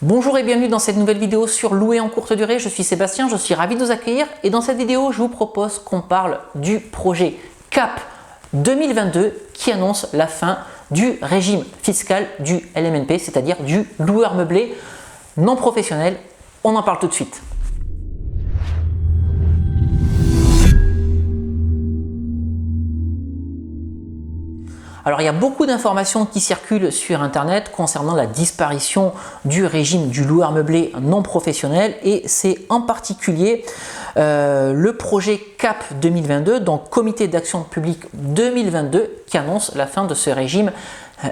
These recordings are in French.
Bonjour et bienvenue dans cette nouvelle vidéo sur louer en courte durée. Je suis Sébastien, je suis ravi de vous accueillir et dans cette vidéo, je vous propose qu'on parle du projet CAP 2022 qui annonce la fin du régime fiscal du LMNP, c'est-à-dire du loueur meublé non professionnel. On en parle tout de suite. Alors il y a beaucoup d'informations qui circulent sur internet concernant la disparition du régime du loueur meublé non professionnel et c'est en particulier le projet CAP 2022, donc Comité d'action publique 2022, qui annonce la fin de ce régime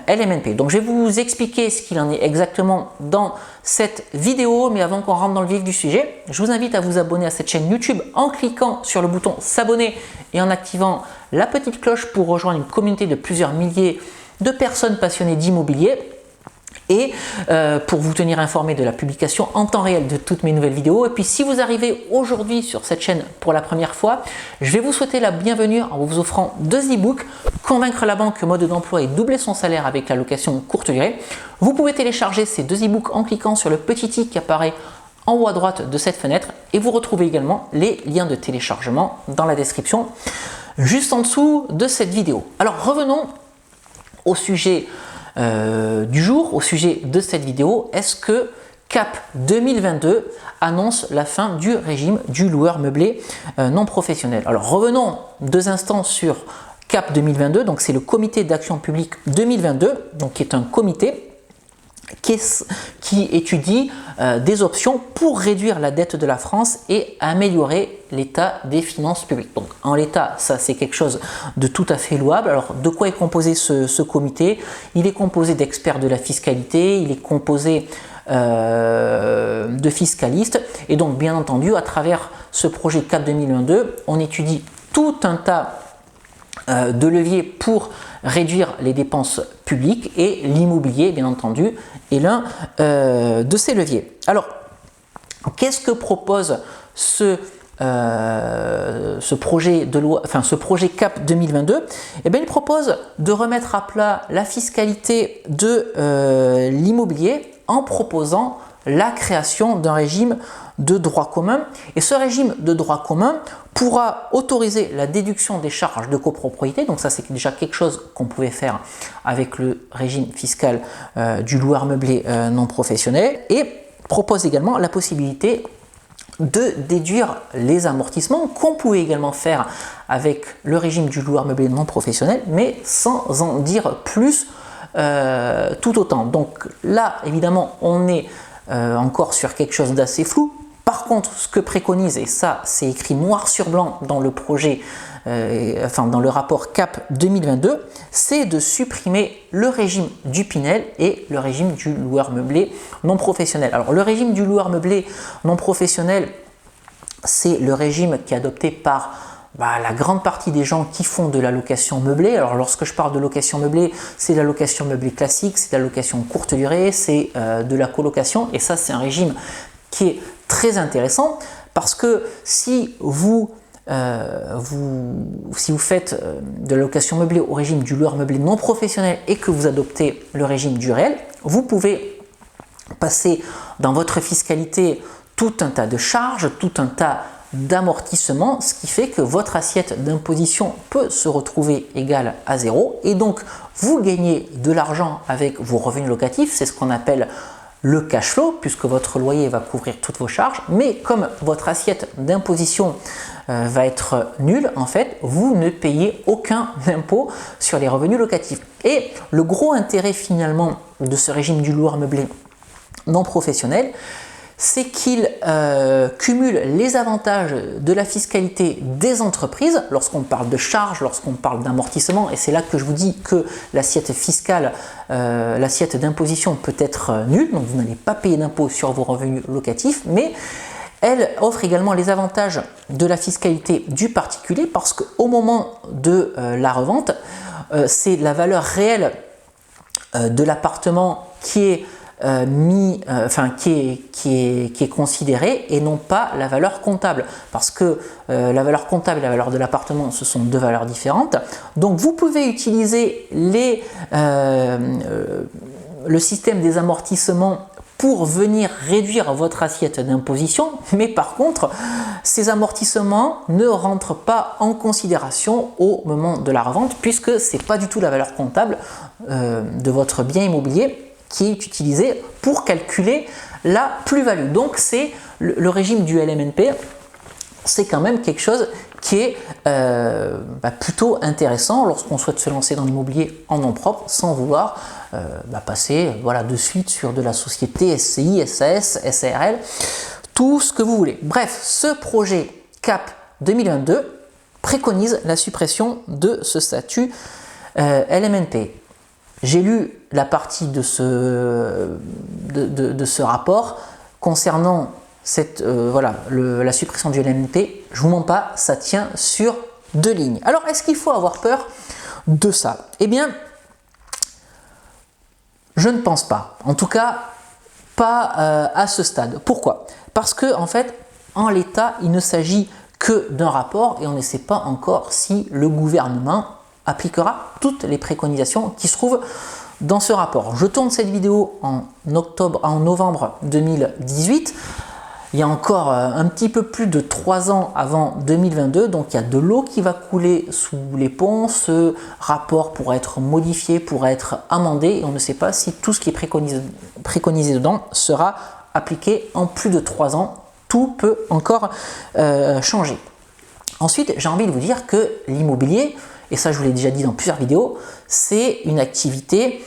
LMNP. Donc je vais vous expliquer ce qu'il en est exactement dans cette vidéo, mais avant qu'on rentre dans le vif du sujet, je vous invite à vous abonner à cette chaîne YouTube en cliquant sur le bouton s'abonner et en activant la petite cloche pour rejoindre une communauté de plusieurs milliers de personnes passionnées d'immobilier et pour vous tenir informé de la publication en temps réel de toutes mes nouvelles vidéos. Et puis si vous arrivez aujourd'hui sur cette chaîne pour la première fois, je vais vous souhaiter la bienvenue en vous offrant deux e-books: Convaincre la banque, mode d'emploi et doubler son salaire avec la location courte durée. Vous pouvez télécharger ces deux e-books en cliquant sur le petit i qui apparaît en haut à droite de cette fenêtre et vous retrouvez également les liens de téléchargement dans la description juste en dessous de cette vidéo. Alors revenons au sujet du jour, au sujet de cette vidéo. Est-ce que CAP 2022 annonce la fin du régime du loueur meublé non professionnel? Alors revenons deux instants sur CAP 2022, donc c'est le Comité d'action publique 2022, donc qui est un comité qui étudie des options pour réduire la dette de la France et améliorer l'état des finances publiques. Donc en l'état, ça c'est quelque chose de tout à fait louable. Alors de quoi est composé ce comité? Il est composé d'experts de la fiscalité, il est composé de fiscalistes et donc bien entendu à travers ce projet CAP 2022, on étudie tout un tas de leviers pour réduire les dépenses publiques et l'immobilier bien entendu est l'un de ces leviers. Alors qu'est-ce que propose ce projet de loi, enfin ce projet CAP 2022? Eh bien, il propose de remettre à plat la fiscalité de l'immobilier en proposant la création d'un régime de droit commun. Et ce régime de droit commun pourra autoriser la déduction des charges de copropriété. Donc ça, c'est déjà quelque chose qu'on pouvait faire avec le régime fiscal du loueur meublé non professionnel, et propose également la possibilité de déduire les amortissements qu'on pouvait également faire avec le régime du loueur meublé non professionnel, mais sans en dire plus tout autant. Donc là, évidemment, on est encore sur quelque chose d'assez flou. Par contre, ce que préconise, et ça c'est écrit noir sur blanc dans le projet, dans le rapport CAP 2022, c'est de supprimer le régime du Pinel et le régime du loueur meublé non professionnel. Alors le régime du loueur meublé non professionnel, c'est le régime qui est adopté par la grande partie des gens qui font de la location meublée. Alors lorsque je parle de location meublée, c'est la location meublée classique, c'est la location courte durée, c'est de la colocation, et ça c'est un régime qui est très intéressant parce que si vous faites de la location meublée au régime du loueur meublé non professionnel et que vous adoptez le régime du réel, vous pouvez passer dans votre fiscalité tout un tas de charges, tout un tas d'amortissements, ce qui fait que votre assiette d'imposition peut se retrouver égale à zéro et donc vous gagnez de l'argent avec vos revenus locatifs. C'est ce qu'on appelle le cash flow, puisque votre loyer va couvrir toutes vos charges, mais comme votre assiette d'imposition va être nulle, en fait, vous ne payez aucun impôt sur les revenus locatifs. Et le gros intérêt finalement de ce régime du loueur meublé non professionnel, c'est qu'il cumule les avantages de la fiscalité des entreprises lorsqu'on parle de charges, lorsqu'on parle d'amortissement, et c'est là que je vous dis que l'assiette fiscale, l'assiette d'imposition peut être nulle, donc vous n'allez pas payer d'impôt sur vos revenus locatifs, mais elle offre également les avantages de la fiscalité du particulier parce qu'au moment de la revente, c'est la valeur réelle de l'appartement qui est qui est considérée et non pas la valeur comptable, parce que la valeur comptable et la valeur de l'appartement, ce sont deux valeurs différentes. Donc vous pouvez utiliser le système des amortissements pour venir réduire votre assiette d'imposition, mais par contre, ces amortissements ne rentrent pas en considération au moment de la revente puisque ce n'est pas du tout la valeur comptable de votre bien immobilier qui est utilisée pour calculer la plus-value. Donc, c'est le régime du LMNP, c'est quand même quelque chose qui est plutôt intéressant lorsqu'on souhaite se lancer dans l'immobilier en nom propre sans vouloir passer de suite sur de la société SCI, SAS, SARL, tout ce que vous voulez. Bref, ce projet CAP 2022 préconise la suppression de ce statut LMNP. J'ai lu la partie de ce rapport concernant la suppression du LMNP. Je ne vous mens pas, ça tient sur 2 lignes. Alors, est-ce qu'il faut avoir peur de ça? Eh bien, je ne pense pas. En tout cas, pas à ce stade. Pourquoi? Parce que, en fait, en l'état, il ne s'agit que d'un rapport et on ne sait pas encore si le gouvernement appliquera toutes les préconisations qui se trouvent dans ce rapport. Je tourne cette vidéo en novembre 2018. Il y a encore un petit peu plus de 3 ans avant 2022, donc il y a de l'eau qui va couler sous les ponts. Ce rapport pourra être modifié, pourra être amendé, et on ne sait pas si tout ce qui est préconisé dedans sera appliqué en plus de 3 ans. Tout peut encore changer. Ensuite, j'ai envie de vous dire que l'immobilier, et ça je vous l'ai déjà dit dans plusieurs vidéos, c'est une activité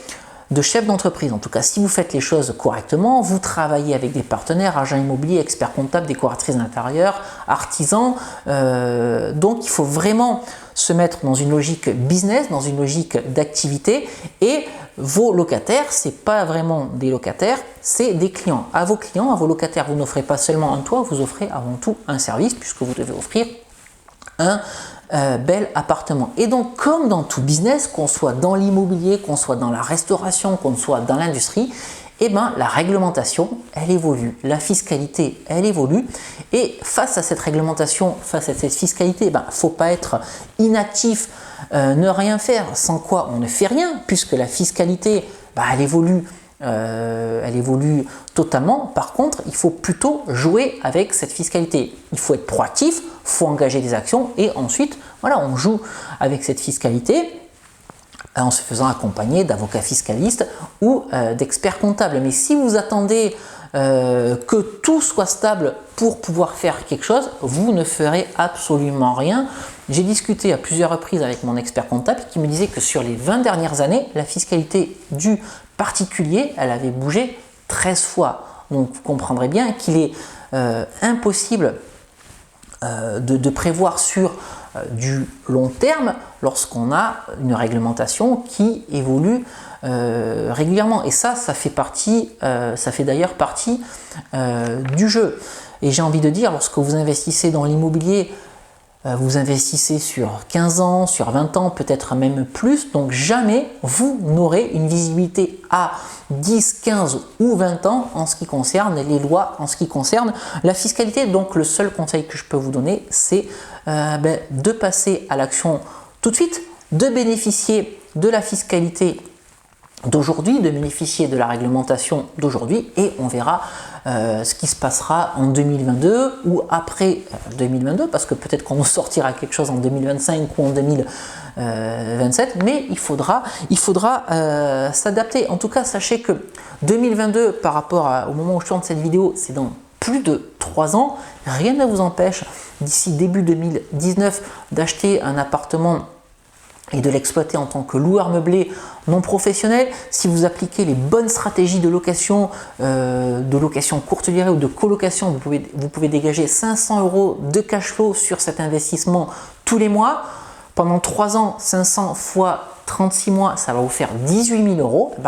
de chef d'entreprise. En tout cas, si vous faites les choses correctement, vous travaillez avec des partenaires, agents immobiliers, experts comptables, décoratrices d'intérieur, artisans. Donc, il faut vraiment se mettre dans une logique business, dans une logique d'activité. Et vos locataires, c'est pas vraiment des locataires, c'est des clients. À vos clients, à vos locataires, vous n'offrez pas seulement un toit, vous offrez avant tout un service puisque vous devez offrir un bel appartement. Et donc, comme dans tout business, qu'on soit dans l'immobilier, qu'on soit dans la restauration, qu'on soit dans l'industrie, eh ben, la réglementation, elle évolue. La fiscalité, elle évolue. Et face à cette réglementation, face à cette fiscalité, il ne faut pas être inactif, ne rien faire, sans quoi on ne fait rien, puisque la fiscalité, elle évolue. Elle évolue totalement. Par contre, il faut plutôt jouer avec cette fiscalité. Il faut être proactif, il faut engager des actions et ensuite, on joue avec cette fiscalité en se faisant accompagner d'avocats fiscalistes ou d'experts comptables. Mais si vous attendez que tout soit stable pour pouvoir faire quelque chose, vous ne ferez absolument rien. J'ai discuté à plusieurs reprises avec mon expert comptable qui me disait que sur les 20 dernières années, la fiscalité du particulier, elle avait bougé 13 fois. Donc vous comprendrez bien qu'il est impossible de prévoir sur du long terme lorsqu'on a une réglementation qui évolue régulièrement. Et ça fait partie, ça fait d'ailleurs partie du jeu. Et j'ai envie de dire, lorsque vous investissez dans l'immobilier, vous investissez sur 15 ans, sur 20 ans, peut-être même plus, donc jamais vous n'aurez une visibilité à 10, 15 ou 20 ans en ce qui concerne les lois, en ce qui concerne la fiscalité. Donc le seul conseil que je peux vous donner, c'est de passer à l'action tout de suite, de bénéficier de la fiscalité d'aujourd'hui, de bénéficier de la réglementation d'aujourd'hui, et on verra ce qui se passera en 2022 ou après 2022, parce que peut-être qu'on sortira quelque chose en 2025 ou en 2027, mais il faudra s'adapter. En tout cas, sachez que 2022 par rapport au moment où je tourne cette vidéo, c'est dans plus de 3 ans. Rien ne vous empêche d'ici début 2019 d'acheter un appartement et de l'exploiter en tant que loueur meublé non professionnel. Si vous appliquez les bonnes stratégies de location courte durée ou de colocation, vous pouvez dégager 500 € de cash flow sur cet investissement tous les mois. Pendant 3 ans, 500 fois 36 mois, ça va vous faire 18 000 €.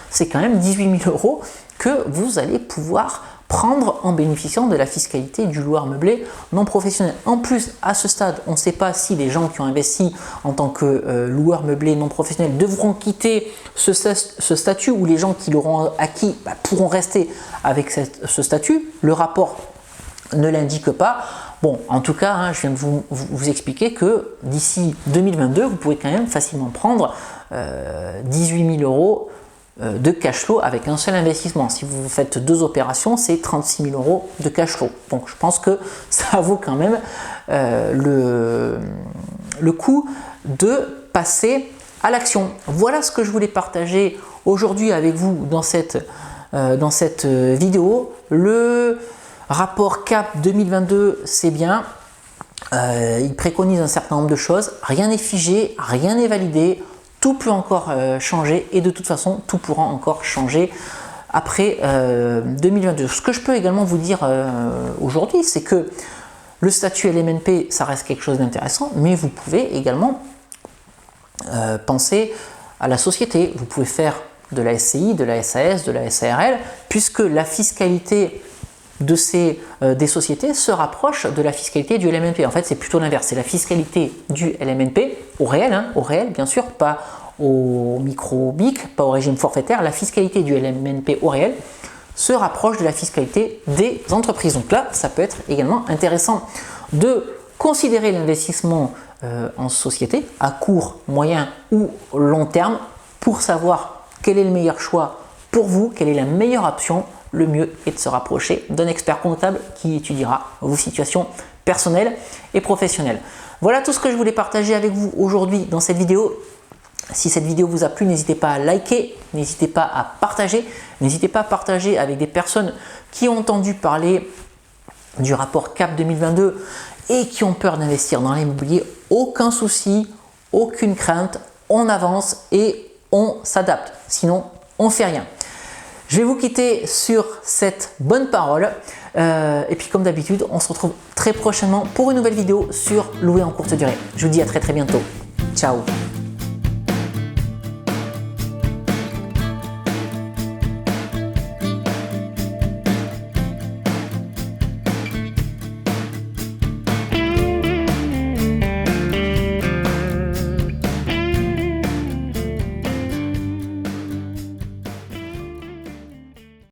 C'est quand même 18 000 € que vous allez pouvoir prendre en bénéficiant de la fiscalité du loueur meublé non professionnel. En plus, à ce stade, on ne sait pas si les gens qui ont investi en tant que loueur meublé non professionnel devront quitter ce statut ou les gens qui l'auront acquis pourront rester avec ce statut. Le rapport ne l'indique pas. Bon, en tout cas, je viens de vous expliquer que d'ici 2022, vous pouvez quand même facilement prendre 18 000 € de cash flow avec un seul investissement. Si vous faites 2 opérations, c'est 36 000 € de cash flow. Donc je pense que ça vaut quand même le coup de passer à l'action. Voilà ce que je voulais partager aujourd'hui avec vous dans cette vidéo. Le rapport CAP 2022, c'est bien. Il préconise un certain nombre de choses. Rien n'est figé, rien n'est validé. Tout peut encore changer et de toute façon, tout pourra encore changer après 2022. Ce que je peux également vous dire aujourd'hui, c'est que le statut LMNP, ça reste quelque chose d'intéressant, mais vous pouvez également penser à la société. Vous pouvez faire de la SCI, de la SAS, de la SARL, puisque la fiscalité des sociétés se rapproche de la fiscalité du LMNP. En fait, c'est plutôt l'inverse. C'est la fiscalité du LMNP, au réel bien sûr, pas au micro-BIC, pas au régime forfaitaire. La fiscalité du LMNP au réel se rapproche de la fiscalité des entreprises. Donc là, ça peut être également intéressant de considérer l'investissement en société à court, moyen ou long terme pour savoir quel est le meilleur choix pour vous, quelle est la meilleure option. Le mieux est de se rapprocher d'un expert comptable qui étudiera vos situations personnelles et professionnelles. Voilà tout ce que je voulais partager avec vous aujourd'hui dans cette vidéo. Si cette vidéo vous a plu, n'hésitez pas à liker, n'hésitez pas à partager, n'hésitez pas à partager avec des personnes qui ont entendu parler du rapport CAP 2022 et qui ont peur d'investir dans l'immobilier. Aucun souci, aucune crainte, on avance et on s'adapte. Sinon, on ne fait rien. Je vais vous quitter sur cette bonne parole et puis comme d'habitude, on se retrouve très prochainement pour une nouvelle vidéo sur louer en courte durée. Je vous dis à très bientôt. Ciao.